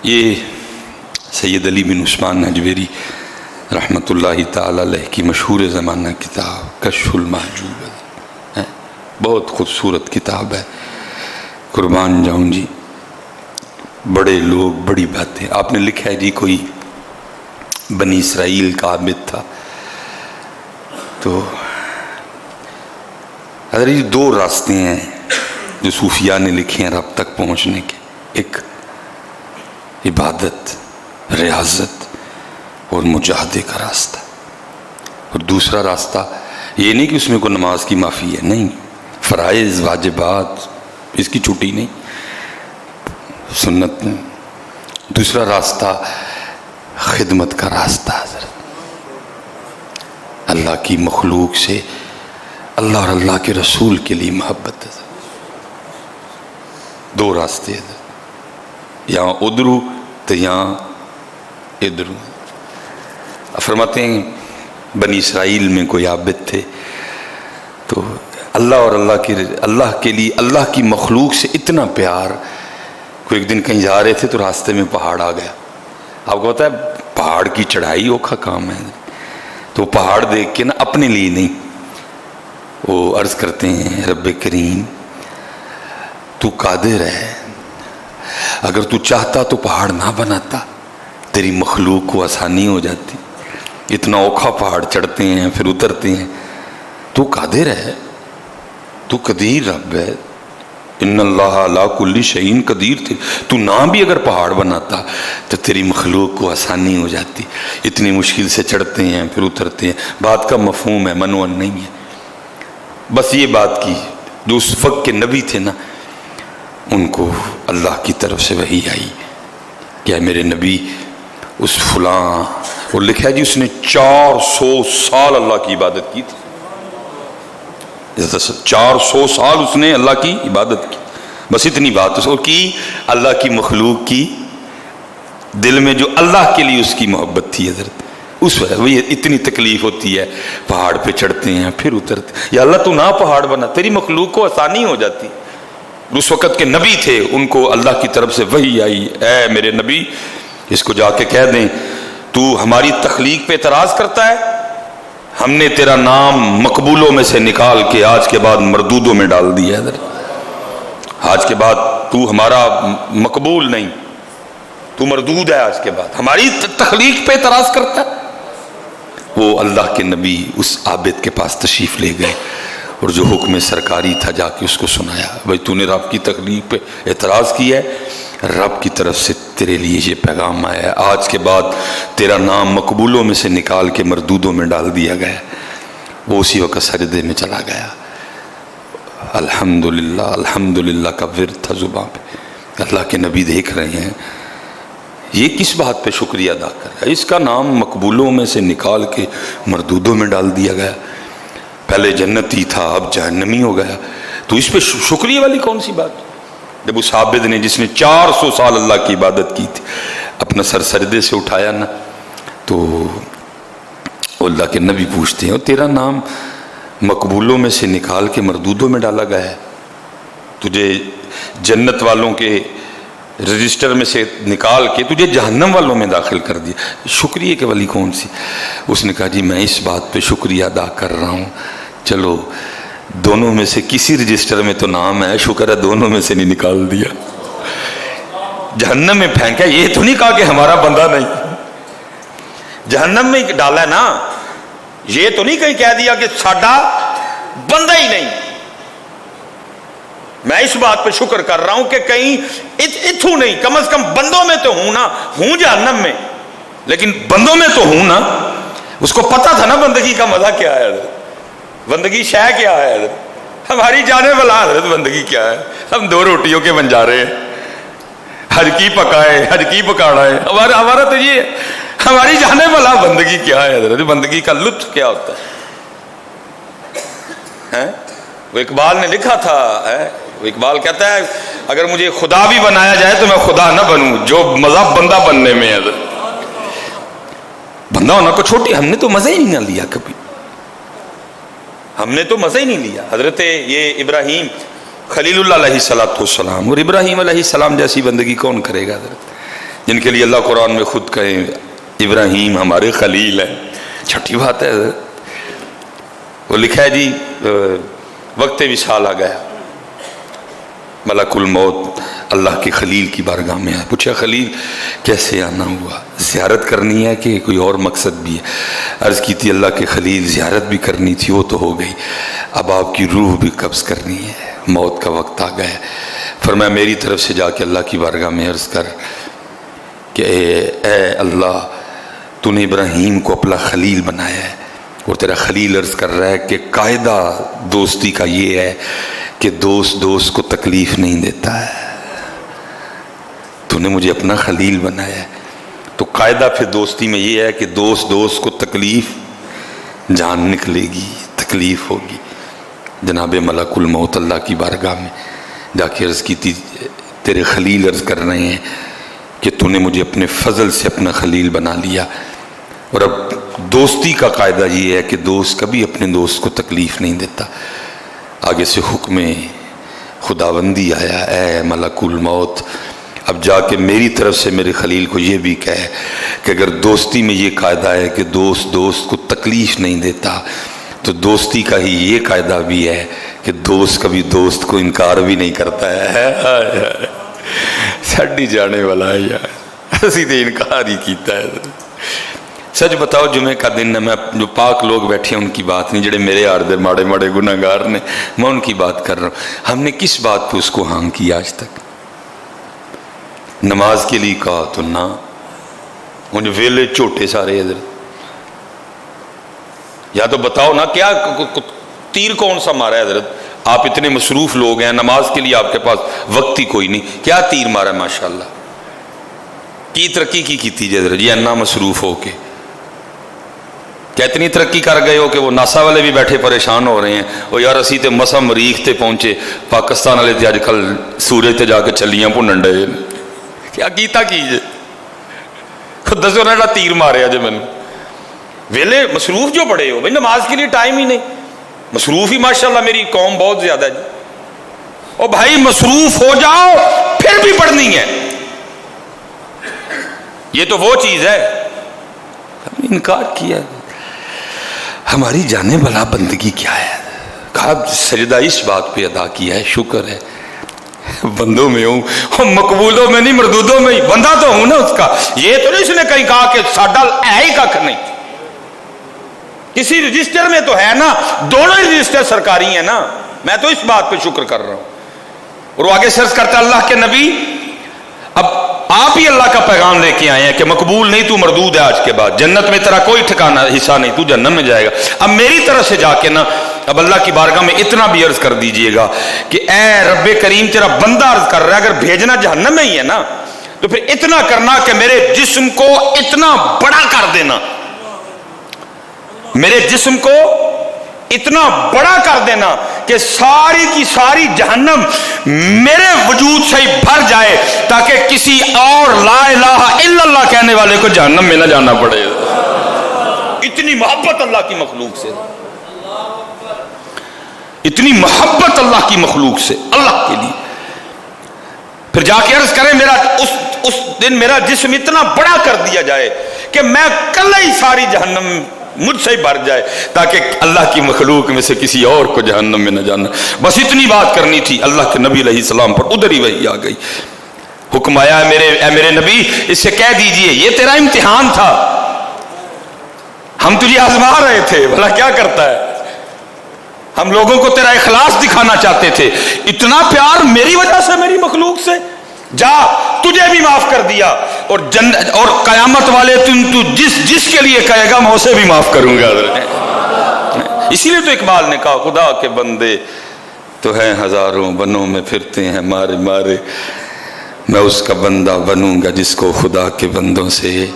یہ سید علی بن عثمان نجویری رحمۃ اللہ تعالی علیہ کی مشہور زمانہ کتاب کشف المحجوب ہے، بہت خوبصورت کتاب ہے، قربان جاؤں جی، بڑے لوگ بڑی باتیں۔ آپ نے لکھا ہے جی کوئی بنی اسرائیل کا عابد تھا، تو حضرت جی دو راستے ہیں جو صوفیاء نے لکھے ہیں رب تک پہنچنے کے، ایک عبادت، ریاضت اور مجاہدے کا راستہ، اور دوسرا راستہ یہ نہیں کہ اس میں کوئی نماز کی معافی ہے، نہیں، فرائض واجبات اس کی چھٹی نہیں، سنت نہیں۔ دوسرا راستہ خدمت کا راستہ، حضرت اللہ کی مخلوق سے اللہ اور اللہ کے رسول کے لیے محبت ہے۔ دو راستے ہیں، یہاں ادھرو تو یہاں ادھرو۔ فرماتے ہیں بنی اسرائیل میں کوئی عابد تھے، تو اللہ اور اللہ کے لیے اللہ کی مخلوق سے اتنا پیار، کوئی ایک دن کہیں جا رہے تھے تو راستے میں پہاڑ آ گیا۔ آپ کو پتا ہے پہاڑ کی چڑھائی اوکھا کام ہے، تو پہاڑ دیکھ کے نا اپنے لیے نہیں، وہ عرض کرتے ہیں رب کریم تو قادر ہے، اگر تو چاہتا تو پہاڑ نہ بناتا، تیری مخلوق کو آسانی ہو جاتی، اتنا اوکھا پہاڑ چڑھتے ہیں پھر اترتے ہیں، تو قادر ہے، تو قدیر رب ہے، ان اللہ علی کل شیء قدیر تھے، تو نہ بھی اگر پہاڑ بناتا تو تیری مخلوق کو آسانی ہو جاتی، اتنی مشکل سے چڑھتے ہیں پھر اترتے ہیں۔ بات کا مفہوم ہے، منون نہیں ہے، بس یہ بات کی جو اس وقت کے نبی تھے نا، ان کو اللہ کی طرف سے وحی آئی، کیا میرے نبی اس فلاں، اور لکھا ہے جی اس نے 400 سال اللہ کی عبادت کی تھی، 400 سال اس نے اللہ کی عبادت کی، بس اتنی بات اس کو کی، اللہ کی مخلوق کی دل میں جو اللہ کے لیے اس کی محبت تھی حضرت، اس وجہ وہی اتنی تکلیف ہوتی ہے، پہاڑ پہ چڑھتے ہیں پھر اترتے، یا اللہ تو نہ پہاڑ بنا، تیری مخلوق کو آسانی ہو جاتی۔ اس وقت کے نبی تھے، ان کو اللہ کی طرف سے وحی آئی، اے میرے نبی اس کو جا کے کہہ دیں تو ہماری تخلیق پہ اعتراض کرتا ہے، ہم نے تیرا نام مقبولوں میں سے نکال کے آج کے بعد مردودوں میں ڈال دیا ہے، آج کے بعد تو ہمارا مقبول نہیں، تو مردود ہے، آج کے بعد ہماری تخلیق پہ اعتراض کرتا ہے۔ وہ اللہ کے نبی اس عابد کے پاس تشریف لے گئے اور جو حکم سرکاری تھا جا کے اس کو سنایا، بھائی تو نے رب کی تخلیق پہ اعتراض کیا ہے، رب کی طرف سے تیرے لیے یہ پیغام آیا ہے، آج کے بعد تیرا نام مقبولوں میں سے نکال کے مردودوں میں ڈال دیا گیا۔ وہ اسی وقت سجدے میں چلا گیا، الحمدللہ الحمدللہ کا ورد تھا زباں پہ۔ اللہ کے نبی دیکھ رہے ہیں یہ کس بات پہ شکریہ ادا کر رہا ہے، اس کا نام مقبولوں میں سے نکال کے مردودوں میں ڈال دیا گیا، پہلے جنتی تھا اب جہنمی ہو گیا، تو اس پہ شکریہ والی کون سی بات؟ جب اس عابد نے جس نے 400 سال اللہ کی عبادت کی تھی اپنا سر سجدے سے اٹھایا نا، تو اللہ کے نبی پوچھتے ہیں تیرا نام مقبولوں میں سے نکال کے مردودوں میں ڈالا گیا ہے، تجھے جنت والوں کے رجسٹر میں سے نکال کے تجھے جہنم والوں میں داخل کر دیا، شکریہ کے والی کون سی؟ اس نے کہا جی میں اس بات پہ شکریہ ادا کر رہا ہوں، چلو دونوں میں سے کسی رجسٹر میں تو نام ہے، شکر ہے دونوں میں سے نہیں نکال دیا، جہنم میں پھینکا، یہ تو نہیں کہا کہ ہمارا بندہ نہیں، جہنم میں ڈالا ہے نا، یہ تو نہیں کہیں کہہ دیا کہ ساڈا بندہ ہی نہیں۔ میں اس بات پہ شکر کر رہا ہوں کہ کہیں اتھو نہیں، کم از کم بندوں میں تو ہوں نا، ہوں جہنم میں لیکن بندوں میں تو ہوں نا۔ اس کو پتا تھا نا بندگی کا مزہ کیا ہے، بندگی شے کیا ہے، ہماری جانے والا حضرت بندگی کیا ہے، ہم 2 روٹیوں کے بنجارے ہیں، حج کی پکائے حج کی پکاڑا ہے، ہمارا تو یہ ہے، ہماری جانے والا بندگی کیا ہے حضرت، بندگی کا لطف کیا ہوتا ہے۔ وہ اقبال نے لکھا تھا، وہ اقبال کہتا ہے اگر مجھے خدا بھی بنایا جائے تو میں خدا نہ بنوں، جو مزہ بندہ بننے میں ہے، بندہ ہونا کو چھوٹی، ہم نے تو مزہ ہی نہیں نہ لیا کبھی، ہم نے تو مزہ ہی نہیں لیا۔ حضرت یہ ابراہیم خلیل اللہ علیہ السلام، اور ابراہیم علیہ السلام جیسی بندگی کون کرے گا حضرت؟ جن کے لیے اللہ قرآن میں خود کہیں ابراہیم ہمارے خلیل ہیں، چھوٹی بات ہے۔ وہ لکھا ہے جی وقت وصال آ گیا، ملک الموت اللہ کے خلیل کی بارگاہ میں آیا، پوچھا خلیل کیسے آنا ہوا؟ زیارت کرنی ہے کہ کوئی اور مقصد بھی ہے؟ عرض کی تھی اللہ کے خلیل زیارت بھی کرنی تھی، وہ تو ہو گئی، اب آپ کی روح بھی قبض کرنی ہے، موت کا وقت آ گیا۔ فرمایا میری طرف سے جا کے اللہ کی بارگاہ میں عرض کر کہ اے اللہ تو نے ابراہیم کو اپنا خلیل بنایا ہے، اور تیرا خلیل عرض کر رہا ہے کہ قاعدہ دوستی کا یہ ہے کہ دوست دوست کو تکلیف نہیں دیتا ہے، تو نے مجھے اپنا خلیل بنایا ہے، تو قاعدہ پھر دوستی میں یہ ہے کہ دوست دوست کو تکلیف جان نکلے گی، تکلیف ہوگی۔ جناب ملک الموت اللہ کی بارگاہ میں جا کے عرض کی تھی تیرے خلیل عرض کر رہے ہیں کہ تو نے مجھے اپنے فضل سے اپنا خلیل بنا لیا، اور اب دوستی کا قاعدہ یہ ہے کہ دوست کبھی اپنے دوست کو تکلیف نہیں دیتا۔ آگے سے حکم خداوندی آیا، اے ملک الموت اب جا کے میری طرف سے میرے خلیل کو یہ بھی کہے کہ اگر دوستی میں یہ قاعدہ ہے کہ دوست دوست کو تکلیف نہیں دیتا، تو دوستی کا ہی یہ قاعدہ بھی ہے کہ دوست کبھی دوست کو انکار بھی نہیں کرتا ہے۔ ساڈی جانے والا ہے یار، اسی تے انکار ہی کیتا ہے۔ سچ بتاؤ جمعے کا دن ہے، میں جو پاک لوگ بیٹھے ہیں ان کی بات نہیں، جڑے میرے آردے ماڑے ماڑے گناہ گار نے، میں ان کی بات کر رہا ہوں۔ ہم نے کس بات پہ اس کو ہاں کیا آج تک؟ نماز کے لیے کہا تو نہ، ان ویلے چھوٹے سارے ادھر، یا تو بتاؤ نا کیا تیر کون سا مارا ہے حضرت؟ آپ اتنے مصروف لوگ ہیں، نماز کے لیے آپ کے پاس وقت ہی کوئی نہیں، کیا تیر مارا ہے؟ ماشاءاللہ کی ترقی کی تھی جی حضرت، یہ انا مصروف ہو کے کیا اتنی ترقی کر گئے ہو کہ وہ ناسا والے بھی بیٹھے پریشان ہو رہے ہیں، وہ یار اسی تے مسا مریخ تے پہنچے، پاکستان والے تے اج کل سورج تے جا کے چلیاں بھنن ڈے، کیا کیتا کیجے؟ خود دسو نا تیر ماریا جی مینوں، ویلے مصروف جو بڑے ہو بھائی، نماز کے لیے ٹائم ہی نہیں، مصروف ہی ماشاءاللہ میری قوم بہت زیادہ ہے جی۔ او بھائی مصروف ہو جاؤ پھر بھی پڑھنی ہے، یہ تو وہ چیز ہے، ہم نے انکار کیا۔ ہماری جانے والا بندگی کیا ہے؟ کہا سجدہ اس بات پہ ادا کیا ہے، شکر ہے بندوں میں ہوں، مقبولوں میں نہیں مردودوں میں ہی، بندہ تو ہوں نا اس کا۔ یہ تو نہیں اس نے کہیں کہا کہ ساڈا ہے ہی کھ نہیں، کسی رجسٹر میں تو ہے نا، دونوں ہی رجسٹر سرکاری ہیں نا، میں تو اس بات پہ شکر کر رہا ہوں۔ اور وہ آگے سرچ کرتا اللہ کے نبی اب آپ ہی اللہ کا پیغام لے کے آئے ہیں کہ مقبول نہیں تو مردود ہے، آج کے بعد جنت میں تیرا کوئی ٹھکانہ حصہ نہیں، تو جہنم میں جائے گا۔ اب میری طرف سے جا کے نا اب اللہ کی بارگاہ میں اتنا بھی عرض کر دیجئے گا کہ اے رب کریم تیرا بندہ عرض کر رہا ہے، اگر بھیجنا جہنم میں ہی ہے نا تو پھر اتنا کرنا کہ میرے جسم کو اتنا بڑا کر دینا، میرے جسم کو اتنا بڑا کر دینا کہ ساری کی ساری جہنم میرے وجود سے ہی بھر جائے، تاکہ کسی اور لا الہ الا اللہ کہنے والے کو جہنم میں نہ جانا پڑے۔ اتنی محبت اللہ کی مخلوق سے، اتنی محبت اللہ کی مخلوق سے، اللہ کے لیے۔ پھر جا کے عرض کریں میرا اس دن میرا جسم اتنا بڑا کر دیا جائے کہ میں کل ہی ساری جہنم مجھ سے ہی بھر جائے، تاکہ اللہ کی مخلوق میں سے کسی اور کو جہنم میں نہ جانا۔ بس اتنی بات کرنی تھی، اللہ کے نبی علیہ السلام پر ادھر ہی وحی آ گئی، حکم آیا اے میرے نبی اس سے کہہ دیجئے یہ تیرا امتحان تھا، ہم تجھے آزما رہے تھے، بھلا کیا کرتا ہے، ہم لوگوں کو تیرا اخلاص دکھانا چاہتے تھے، اتنا پیار میری وجہ سے میری مخلوق سے، جا تجھے بھی معاف کر دیا، اور قیامت والے تو جس کے لیے کہے گا میں اسے بھی معاف کروں گا۔ اسی لیے تو اقبال نے کہا خدا کے بندے تو ہیں ہزاروں، بنوں میں پھرتے ہیں مارے مارے، میں اس کا بندہ بنوں گا جس کو خدا کے بندوں سے